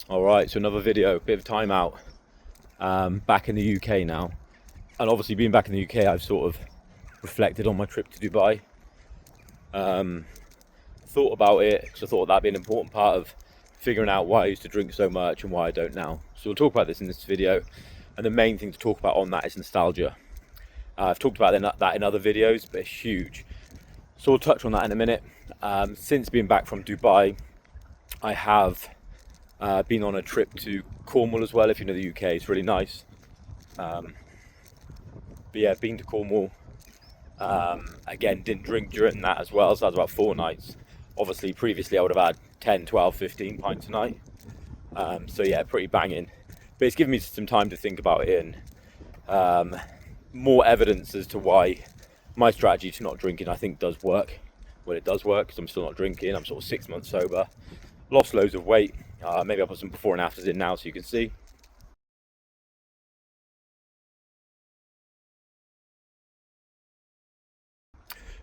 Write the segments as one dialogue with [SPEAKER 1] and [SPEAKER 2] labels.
[SPEAKER 1] Alright, so another video, bit of time out. Back in the UK now. And obviously being back in the UK, I've sort of reflected on my trip to Dubai. Thought about it, because I thought that'd be an important part of figuring out why I used to drink so much and why I don't now. So we'll talk about this in this video. And the main thing to talk about on that is nostalgia. I've talked about that in other videos, but it's huge. So we'll touch on that in a minute. Since being back from Dubai, I have been on a trip to Cornwall as well. If you know the UK, it's really nice. But yeah, been to Cornwall. Again, didn't drink during that as well, so that was about 4 nights. Obviously, previously I would have had 10, 12, 15 pints a night. So yeah, pretty banging. But it's given me some time to think about it and more evidence as to why my strategy to not drinking, I think, does work. Well, it does work because I'm still not drinking. I'm sort of 6 months sober. Lost loads of weight. Maybe I'll put some before and afters in now so you can see.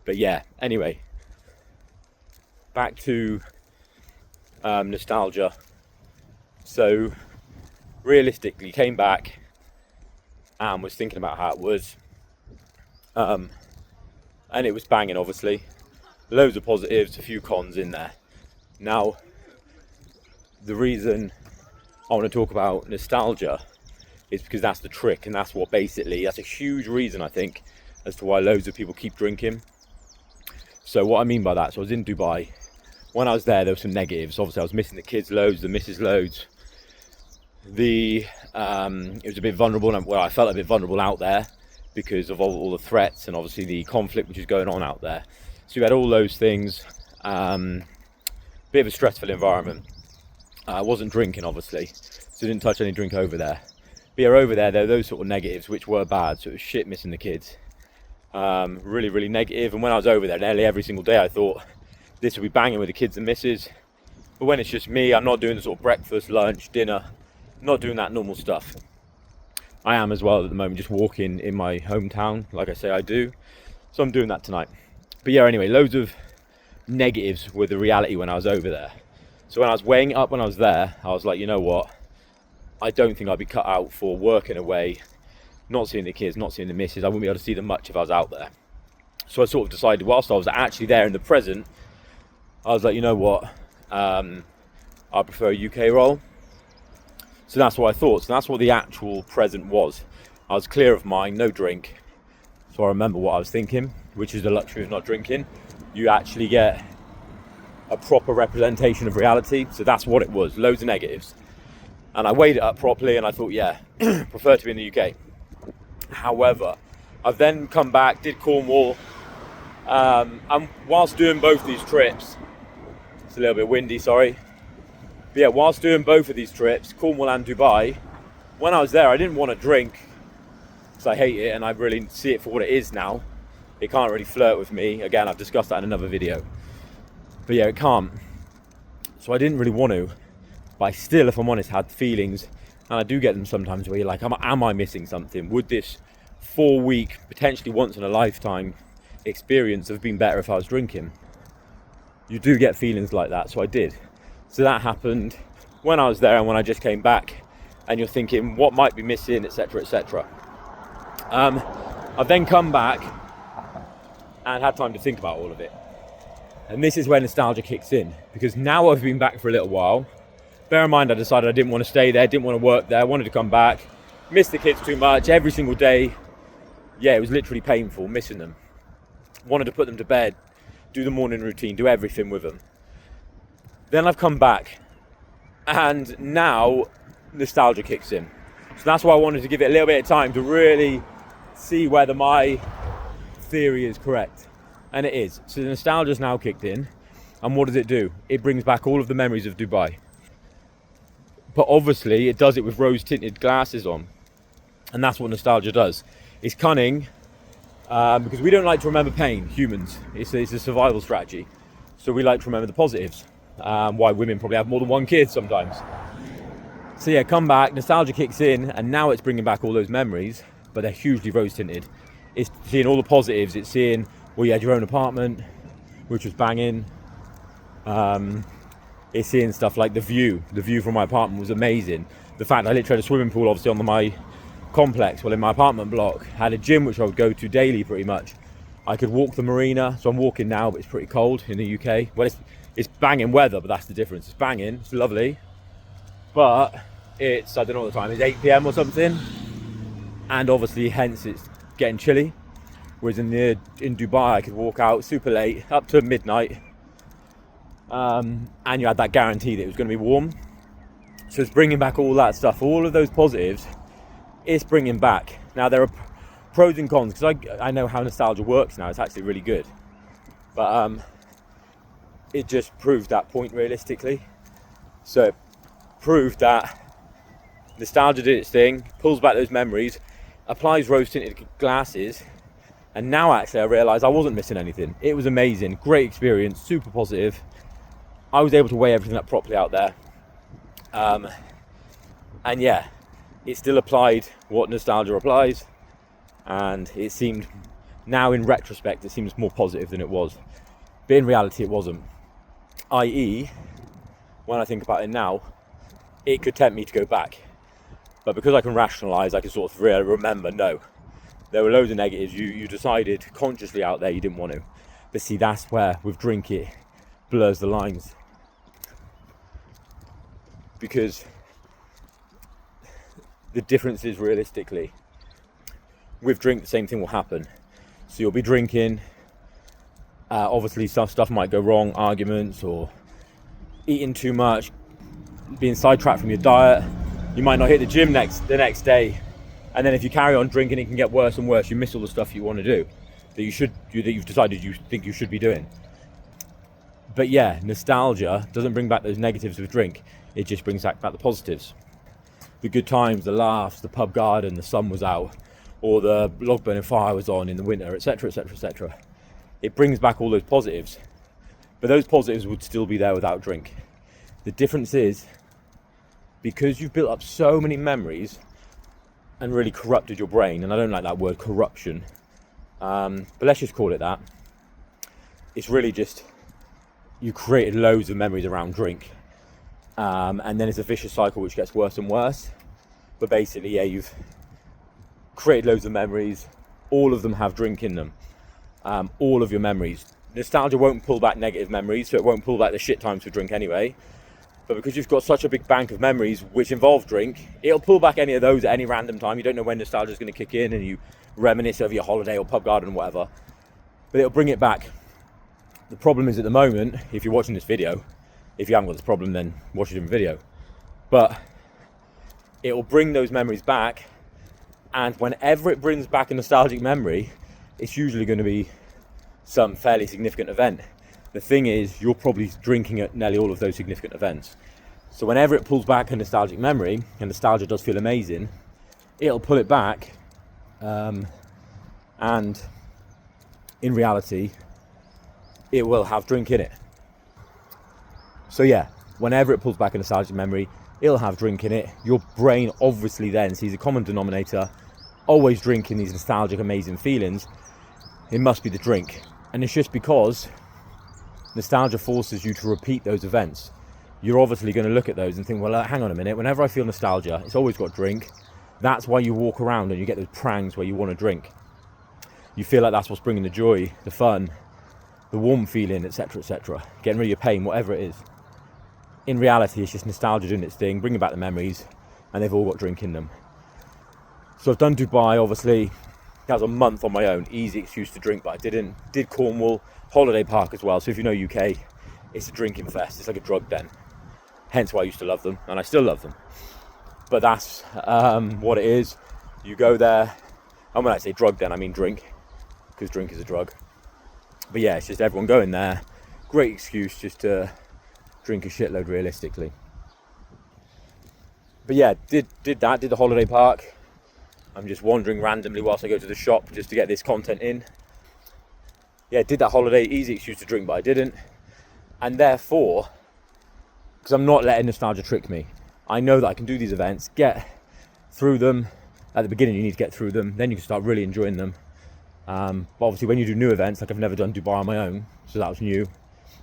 [SPEAKER 1] But yeah, anyway, back to nostalgia. So realistically, came back and was thinking about how it was. And it was banging, obviously. Loads of positives, a few cons in there. Now, the reason I want to talk about nostalgia is because that's the trick, and that's a huge reason, I think, as to why loads of people keep drinking. So what I mean by that, so I was in Dubai. When I was there were some negatives. Obviously, I was missing the kids loads, the missus loads. It was a bit vulnerable. Well, I felt a bit vulnerable out there because of all the threats and obviously the conflict which is going on out there. So you had all those things. Bit of a stressful environment. I wasn't drinking, obviously, so didn't touch any drink over there. But yeah, over there were those sort of negatives which were bad. So it was shit missing the kids. Really, really negative. And when I was over there, nearly every single day, I thought this would be banging with the kids and missus. But when it's just me, I'm not doing the sort of breakfast, lunch, dinner, not doing that normal stuff. I am as well at the moment, just walking in my hometown, like I say I do. So I'm doing that tonight. But yeah, anyway, loads of negatives with the reality when I was over there. So when I was weighing it up when I was there, I was like, you know what? I don't think I'd be cut out for working away, not seeing the kids, not seeing the missus. I wouldn't be able to see them much if I was out there. So I sort of decided, whilst I was actually there in the present, I was like, you know what? I prefer a UK role. So that's what I thought. So that's what the actual present was. I was clear of mine, no drink. So I remember what I was thinking, which is the luxury of not drinking. You actually get a proper representation of reality. So that's what it was, loads of negatives. And I weighed it up properly and I thought, yeah, prefer to be in the UK. However, I've then come back, did Cornwall, and whilst doing both these trips, it's a little bit windy, sorry. But yeah, whilst doing both of these trips, Cornwall and Dubai, when I was there, I didn't want to drink because I hate it and I really see it for what it is now. It can't really flirt with me. Again, I've discussed that in another video. But yeah, it can't. So I didn't really want to. But I still, if I'm honest, had feelings, and I do get them sometimes where you're like, am I missing something? Would this 4-week, potentially once in a lifetime experience have been better if I was drinking? You do get feelings like that, so I did. So that happened when I was there and when I just came back, and you're thinking, what might be missing, etc., etc. I've then come back and had time to think about all of it. And this is where nostalgia kicks in, because now I've been back for a little while. Bear in mind, I decided I didn't want to stay there, didn't want to work there, wanted to come back, missed the kids too much, every single day. Yeah, it was literally painful, missing them. Wanted to put them to bed, do the morning routine, do everything with them. Then I've come back, and now nostalgia kicks in. So that's why I wanted to give it a little bit of time to really see whether my theory is correct. And it is. So the nostalgia's now kicked in, and what does it do? It brings back all of the memories of Dubai. But obviously it does it with rose-tinted glasses on. And that's what nostalgia does. It's cunning, because we don't like to remember pain, humans. It's a survival strategy. So we like to remember the positives. Why women probably have more than one kid sometimes. So yeah, come back, nostalgia kicks in, and now it's bringing back all those memories, but they're hugely rose-tinted. It's seeing all the positives. It's seeing, well, you had your own apartment, which was banging. It's seeing stuff like the view from my apartment was amazing. The fact I literally had a swimming pool obviously on my complex, well in my apartment block, had a gym which I would go to daily pretty much. I could walk the marina, so I'm walking now, but it's pretty cold in the UK. Well, it's banging weather, but that's the difference. It's banging, it's lovely, but it's, I don't know what the time is, 8 p.m. or something, and obviously hence it's getting chilly. Whereas in Dubai I could walk out super late, up to midnight, and you had that guarantee that it was going to be warm. So it's bringing back all that stuff, all of those positives. It's bringing back. Now there are pros and cons, because I know how nostalgia works now. It's actually really good, but it just proved that point realistically. So it proved that nostalgia did its thing, pulls back those memories, applies rose tinted glasses, and now actually I realised I wasn't missing anything. It was amazing, great experience, super positive. I was able to weigh everything up properly out there, and yeah, it still applied what nostalgia applies, and it seemed, now in retrospect, it seems more positive than it was, but in reality it wasn't. I.e., when I think about it now, it could tempt me to go back, but because I can rationalise, I can sort of really remember, no, there were loads of negatives. You decided consciously out there you didn't want to, but see, that's where with drink it blurs the lines, because the difference is, realistically, with drink the same thing will happen. So you'll be drinking, obviously some stuff might go wrong, arguments or eating too much, being sidetracked from your diet. You might not hit the gym the next day, and then if you carry on drinking it can get worse and worse. You miss all the stuff you want to do that you've decided you think you should be doing. But yeah, nostalgia doesn't bring back those negatives with drink, it just brings back the positives. The good times, the laughs, the pub garden, the sun was out, or the log burning fire was on in the winter, etc, etc, etc. It brings back all those positives, but those positives would still be there without drink. The difference is, because you've built up so many memories and really corrupted your brain, and I don't like that word corruption, but let's just call it that. It's really just, you created loads of memories around drink, and then it's a vicious cycle which gets worse and worse. But basically, yeah, you've created loads of memories, all of them have drink in them, all of your memories. Nostalgia won't pull back negative memories, so it won't pull back the shit times for drink anyway, but because you've got such a big bank of memories which involve drink, it'll pull back any of those at any random time. You don't know when nostalgia is going to kick in, and you reminisce over your holiday or pub garden or whatever, but it'll bring it back. The problem is, at the moment, if you're watching this video, if you haven't got this problem, then watch a different video, but it will bring those memories back, and whenever it brings back a nostalgic memory, it's usually going to be some fairly significant event. The thing is, you're probably drinking at nearly all of those significant events, so whenever it pulls back a nostalgic memory, and nostalgia does feel amazing, it'll pull it back, and in reality it will have drink in it. So yeah, whenever it pulls back a nostalgic memory, it'll have drink in it. Your brain obviously then sees a common denominator, always drinking these nostalgic amazing feelings. It must be the drink, and it's just because nostalgia forces you to repeat those events. You're obviously going to look at those and think, well, hang on a minute, whenever I feel nostalgia, it's always got drink. That's why you walk around and you get those prangs where you want to drink. You feel like that's what's bringing the joy, the fun, the warm feeling, etc, etc, getting rid of your pain, whatever it is. In reality, it's just nostalgia doing its thing, bringing back the memories, and they've all got drink in them. So I've done Dubai, obviously. That was a month on my own, easy excuse to drink, but I didn't. Did Cornwall, holiday park as well. So if you know UK, it's a drinking fest. It's like a drug den. Hence why I used to love them, and I still love them. But that's what it is. You go there, and when I say drug den, I mean drink, because drink is a drug. But yeah, it's just everyone going there. Great excuse just to drink a shitload, realistically. But yeah, did the holiday park. I'm just wandering randomly whilst I go to the shop just to get this content in. Yeah, did that holiday, easy excuse to drink, but I didn't. And therefore, because I'm not letting nostalgia trick me, I know that I can do these events, get through them. At the beginning you need to get through them, then you can start really enjoying them. But obviously when you do new events, like I've never done Dubai on my own, so that was new.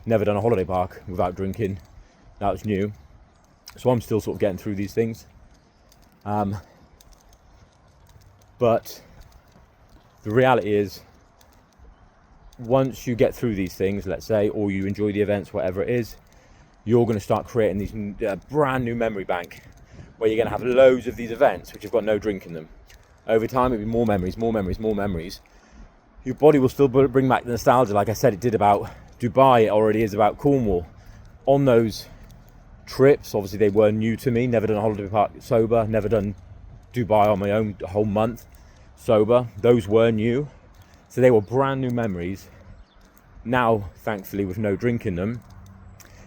[SPEAKER 1] Never done a holiday park without drinking. That was new. So I'm still sort of getting through these things. But the reality is, once you get through these things, let's say, or you enjoy the events, whatever it is, you're going to start creating these brand new memory bank where you're going to have loads of these events which have got no drink in them. Over time, it'll be more memories, more memories, more memories. Your body will still bring back the nostalgia, like I said, it did about Dubai, it already is about Cornwall. On those trips, obviously they were new to me, never done a holiday park sober, never done Dubai on my own a whole month sober. Those were new, so they were brand new memories now, thankfully, with no drink in them.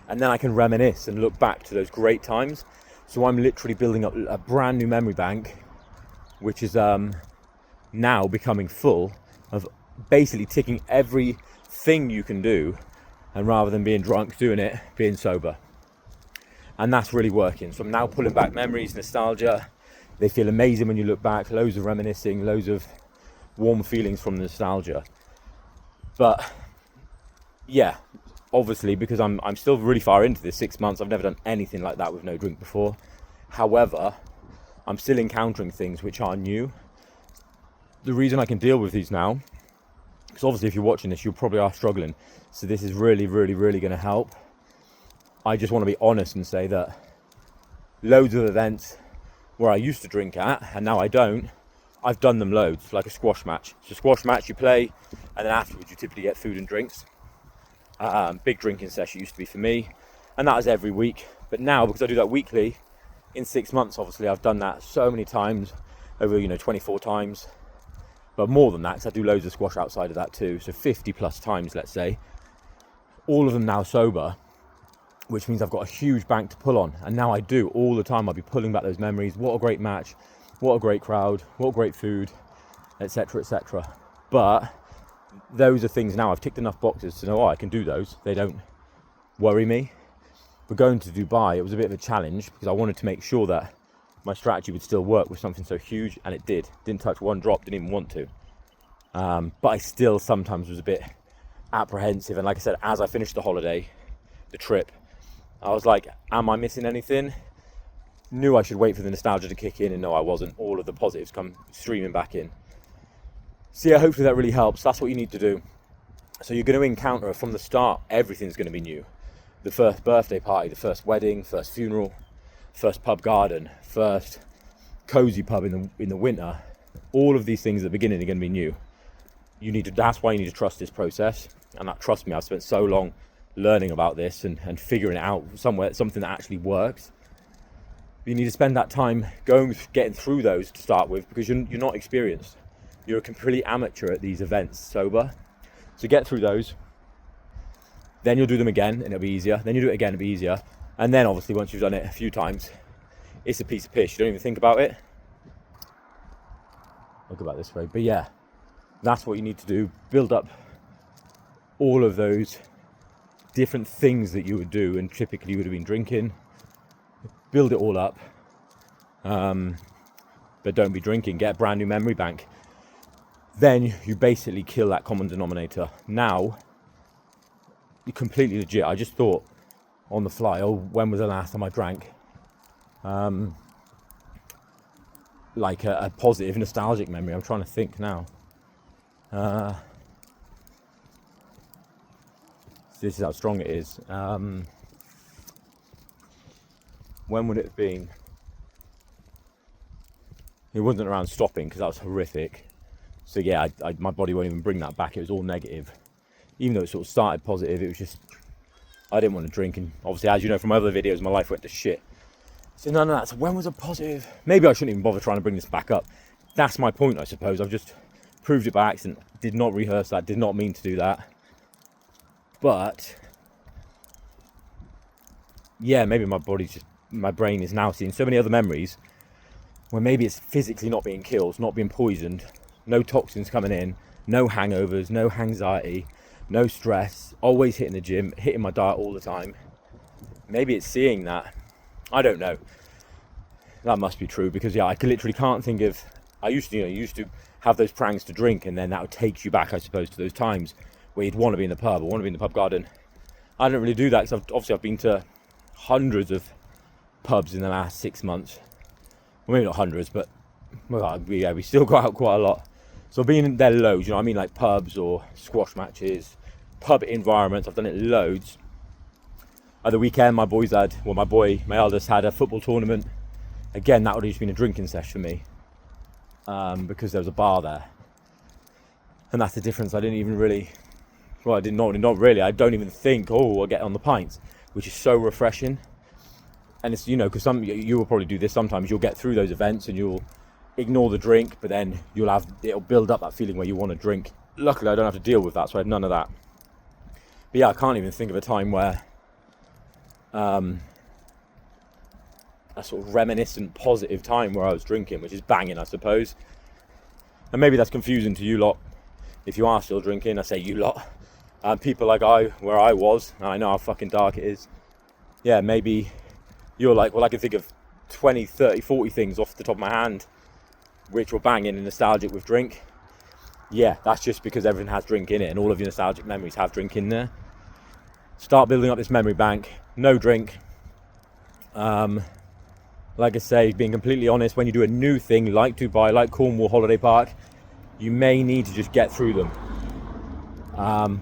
[SPEAKER 1] And then I can reminisce and look back to those great times. So I'm literally building up a brand new memory bank, which is now becoming full of basically ticking everything you can do, and rather than being drunk, doing it, being sober. And that's really working. So I'm now pulling back memories, nostalgia. They feel amazing when you look back, loads of reminiscing, loads of warm feelings from nostalgia. But yeah, obviously, because I'm still really far into this, 6 months, I've never done anything like that with no drink before. However, I'm still encountering things which are new. The reason I can deal with these now, because obviously if you're watching this, you probably are struggling. So this is really, really, really going to help. I just want to be honest and say that loads of events where I used to drink at, and now I don't, I've done them loads, like a squash match. So squash match, you play, and then afterwards you typically get food and drinks. Big drinking session used to be for me, and that was every week. But now, because I do that weekly, in 6 months, obviously, I've done that so many times, over 24 times, but more than that, because I do loads of squash outside of that too. So 50 plus times, let's say, all of them now sober, which means I've got a huge bank to pull on. And now I do all the time. I'll be pulling back those memories. What a great match, what a great crowd, what great food, etc., etc. But those are things now I've ticked enough boxes to know, I can do those. They don't worry me. But going to Dubai, it was a bit of a challenge because I wanted to make sure that my strategy would still work with something so huge, and it did. Didn't touch one drop, didn't even want to. But I still sometimes was a bit apprehensive. And like I said, as I finished the holiday, the trip, I was like, am I missing anything? Knew I should wait for the nostalgia to kick in, and no, I wasn't. All of the positives come streaming back in. So yeah, hopefully that really helps. That's what you need to do. So you're going to encounter from the start, everything's going to be new. The first birthday party, the first wedding, first funeral, first pub garden, first cozy pub in the winter. All of these things at the beginning are going to be new. That's why you need to trust this process. And that, trust me, I've spent so long learning about this and figuring it out something that actually works. You need to spend that time getting through those to start with, because you're not experienced. You're a completely amateur at these events sober. So get through those. Then you'll do them again and it'll be easier. Then you do it again, it'll be easier. And then obviously once you've done it a few times, it's a piece of piss. You don't even think about it. I'll go back this way. But yeah, that's what you need to do. Build up all of those different things that you would do and typically you would have been drinking. Build it all up. But don't be drinking. Get a brand new memory bank. Then you basically kill that common denominator. Now, you're completely legit. I just thought on the fly, when was the last time I drank? Like a positive, nostalgic memory. I'm trying to think now. This is how strong it is. When would it have been? It wasn't around stopping because that was horrific. So yeah, my body won't even bring that back. It was all negative. Even though it sort of started positive, it was just, I didn't want to drink. And obviously, as you know from my other videos, my life went to shit. So none of that. So when was a positive? Maybe I shouldn't even bother trying to bring this back up. That's my point, I suppose. I've just proved it by accident. Did not rehearse that. Did not mean to do that. But yeah, maybe my brain is now seeing so many other memories where maybe it's physically not being killed, not being poisoned, no toxins coming in, no hangovers, no anxiety, no stress, always hitting the gym, hitting my diet all the time. Maybe it's seeing that. I don't know. That must be true because yeah, I literally can't think of. I used to have those pranks to drink, and then that would take you back, I suppose, to those times where you'd want to be in the pub or want to be in the pub garden. I don't really do that because I've been to hundreds of pubs in the last 6 months. Well, maybe not hundreds, but we still go out quite a lot. So being there loads, you know what I mean, like pubs or squash matches, pub environments, I've done it loads. At the weekend, my eldest had a football tournament. Again, that would have just been a drinking session for me, because there was a bar there. And that's the difference. I don't even think, I'll get on the pints, which is so refreshing. And it's, because you will probably do this sometimes. You'll get through those events and you'll ignore the drink, but then it'll build up that feeling where you want to drink. Luckily, I don't have to deal with that, so I had none of that. But yeah, I can't even think of a time where a sort of reminiscent, positive time where I was drinking, which is banging, I suppose. And maybe that's confusing to you lot. If you are still drinking, I say you lot. People like where I was, and I know how fucking dark it is. Yeah, maybe you're like, well, I can think of 20, 30, 40 things off the top of my hand which were banging and nostalgic with drink. Yeah, that's just because everything has drink in it, and all of your nostalgic memories have drink in there. Start building up this memory bank. No drink. Like I say, being completely honest, when you do a new thing like Dubai, like Cornwall Holiday Park, you may need to just get through them.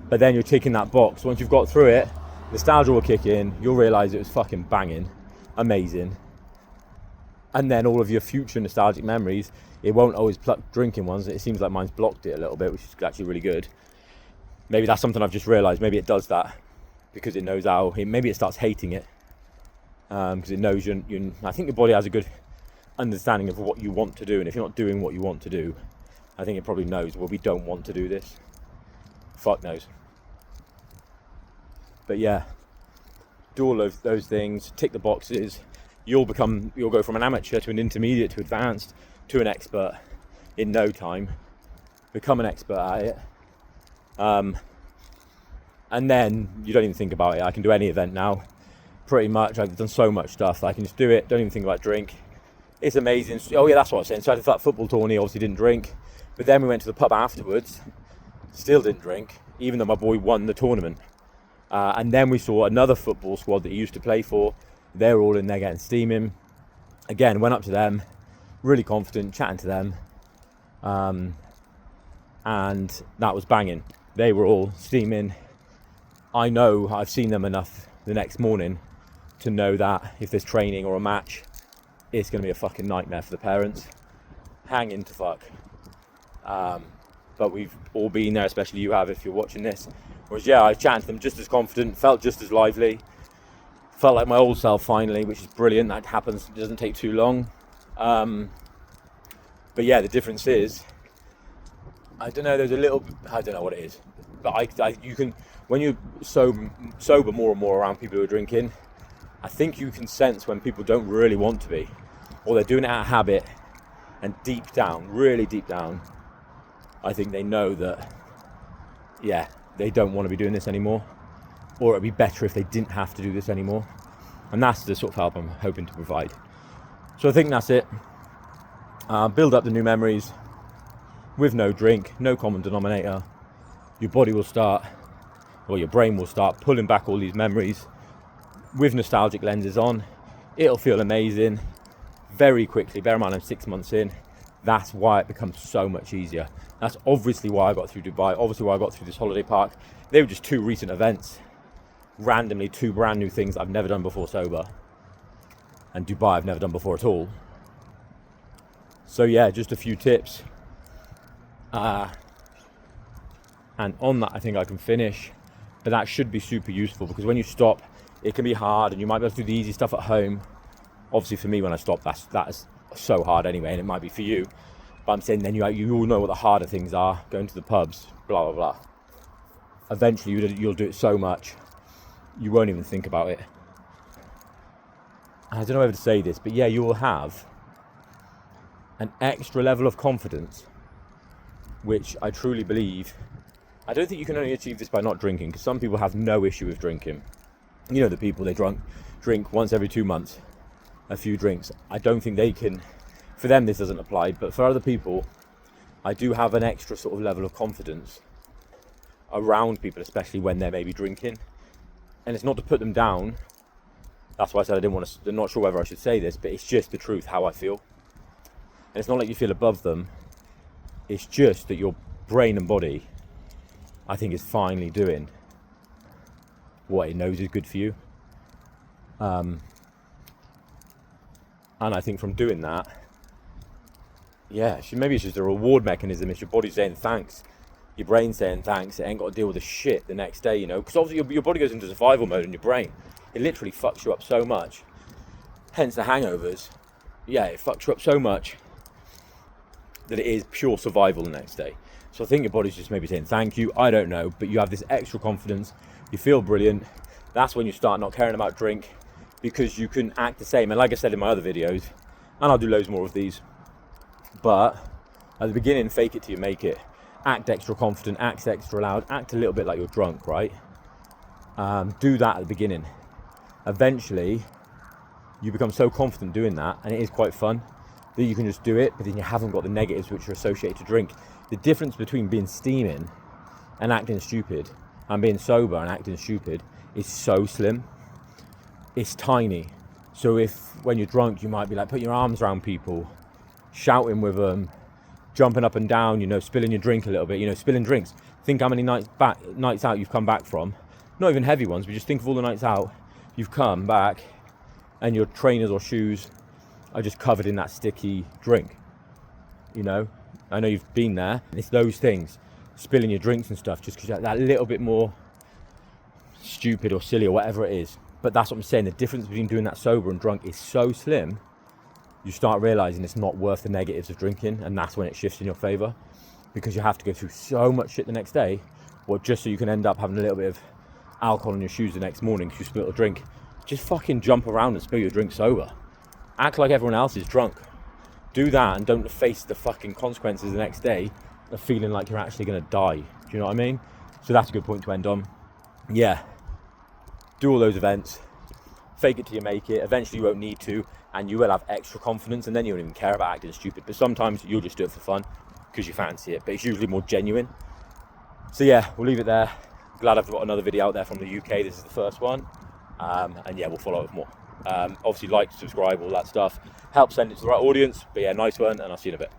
[SPEAKER 1] But then you're ticking that box. Once you've got through it, nostalgia will kick in. You'll realise it was fucking banging, amazing. And then all of your future nostalgic memories, it won't always pluck drinking ones. It seems like mine's blocked it a little bit, which is actually really good. Maybe that's something I've just realised. Maybe it does that because it knows maybe it starts hating it. Because it knows I think your body has a good understanding of what you want to do, and if you're not doing what you want to do, I think it probably knows, well, we don't want to do this. Fuck knows. But yeah, do all of those things, tick the boxes. You'll go from an amateur to an intermediate to advanced to an expert in no time. Become an expert at it. And then you don't even think about it. I can do any event now. Pretty much, I've done so much stuff. I can just do it, don't even think about drink. It's amazing. Oh yeah, that's what I was saying. So I did that football tourney, obviously didn't drink. But then we went to the pub afterwards, still didn't drink, even though my boy won the tournament. And then we saw another football squad that he used to play for. They were all in there getting steaming. Again, went up to them, really confident, chatting to them. And that was banging. They were all steaming. I know I've seen them enough the next morning to know that if there's training or a match, it's going to be a fucking nightmare for the parents. Hanging to fuck. But we've all been there, especially you have if you're watching this. Whereas yeah, I chatted to them just as confident, felt just as lively, felt like my old self finally, which is brilliant. That happens, it doesn't take too long. But yeah, the difference is, I don't know what it is, but you can, when you're sober more and more around people who are drinking, I think you can sense when people don't really want to be, or they're doing it out of habit, and deep down, really deep down, I think they know that, yeah, they don't want to be doing this anymore, or it'd be better if they didn't have to do this anymore. And that's the sort of help I'm hoping to provide. So I think that's it. Build up the new memories with no drink, no common denominator. Your body will start, or your brain will start pulling back all these memories with nostalgic lenses on. It'll feel amazing very quickly. Bear in mind, I'm 6 months in. That's why it becomes so much easier. That's obviously why I got through Dubai, obviously why I got through this holiday park. They were just 2 recent events, randomly 2 brand new things I've never done before sober, and Dubai I've never done before at all. So yeah, just a few tips, and on that I think I can finish. But that should be super useful, because when you stop, it can be hard, and you might be able to do the easy stuff at home. Obviously for me, when I stop, that is so hard anyway, and it might be for you, but I'm saying then you all know what the harder things are, going to the pubs, blah blah blah. Eventually you'll do it so much you won't even think about it. I don't know how to say this, but yeah, you will have an extra level of confidence, which I truly believe, I don't think you can only achieve this by not drinking, because some people have no issue with drinking. You know, the people, they drink once every 2 months, a few drinks. I don't think they can, for them this doesn't apply, but for other people, I do have an extra sort of level of confidence around people, especially when they're maybe drinking. And it's not to put them down, That's why I said I'm not sure whether I should say this, but it's just the truth, how I feel. And it's not like you feel above them. It's just that your brain and body, I think, is finally doing what it knows is good for you. And I think from doing that, maybe it's just a reward mechanism. It's your body saying thanks. Your brain saying thanks. It ain't got to deal with the shit the next day, because obviously your body goes into survival mode in your brain. It literally fucks you up so much. Hence the hangovers. It fucks you up so much that it is pure survival the next day. So I think your body's just maybe saying thank you. I don't know, but you have this extra confidence. You feel brilliant. That's when you start not caring about drink, because you can act the same. And like I said in my other videos, and I'll do loads more of these, but at the beginning, fake it till you make it. Act extra confident, act extra loud, act a little bit like you're drunk, right? Do that at the beginning. Eventually, you become so confident doing that, and it is quite fun, that you can just do it, but then you haven't got the negatives which are associated to drink. The difference between being steaming and acting stupid and being sober and acting stupid is so slim. It's tiny. So if when you're drunk, you might be like putting your arms around people, shouting with them, jumping up and down, spilling your drink a little bit, spilling drinks. Think how many nights out you've come back from. Not even heavy ones, but just think of all the nights out you've come back and your trainers or shoes are just covered in that sticky drink. I know you've been there. It's those things, spilling your drinks and stuff, just because you're that little bit more stupid or silly or whatever it is. But that's what I'm saying. The difference between doing that sober and drunk is so slim. You start realizing it's not worth the negatives of drinking, and that's when it shifts in your favor, because you have to go through so much shit the next day, just so you can end up having a little bit of alcohol in your shoes the next morning because you spilled a drink. Just fucking jump around and spill your drink sober. Act like everyone else is drunk. Do that and don't face the fucking consequences the next day of feeling like you're actually going to die. Do you know what I mean? So that's a good point to end on. Do all those events. Fake it till you make it. Eventually you won't need to, and you will have extra confidence, and then you won't even care about acting stupid. But sometimes you'll just do it for fun because you fancy it, but it's usually more genuine. So we'll leave it there. Glad I've got another video out there from the UK. This is the first one. And we'll follow up with more. Obviously like, subscribe, all that stuff. Help send it to the right audience. But nice one, and I'll see you in a bit.